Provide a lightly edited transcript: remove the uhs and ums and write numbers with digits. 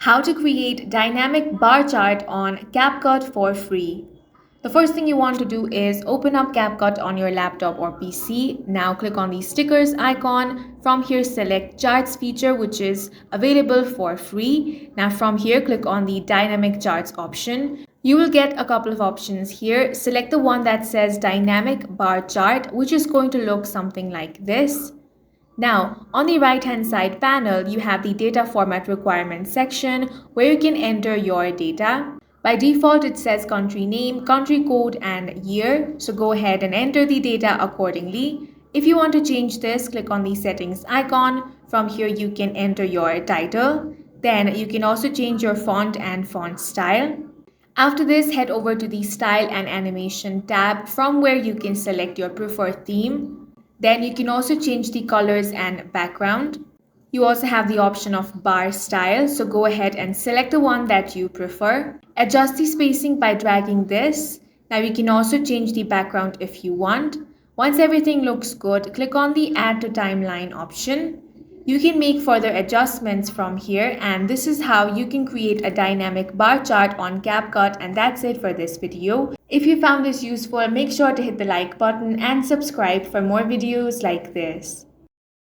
How to create dynamic bar chart on CapCut for free. The first thing you want to do is open up CapCut on your laptop or PC. Now click on the stickers icon. From here select charts feature, which is available for free. Now from here click on the dynamic charts option. You will get a couple of options here. Select the one that says dynamic bar chart, which is going to look something like this. Now, on the right-hand side panel, you have the data format requirements section where you can enter your data. By default, it says country name, country code, and year. So go ahead and enter the data accordingly. If you want to change this, click on the settings icon. From here, you can enter your title. Then you can also change your font and font style. After this, head over to the Style and Animation tab, from where you can select your preferred theme. Then you can also change the colors and background. You also have the option of bar style, so go ahead and select the one that you prefer. Adjust the spacing by dragging this. Now you can also change the background if you want. Once everything looks good, click on the Add to Timeline option. You can make further adjustments from here, and this is how you can create a dynamic bar chart on CapCut. And that's it for this video. If you found this useful, make sure to hit the like button and subscribe for more videos like this.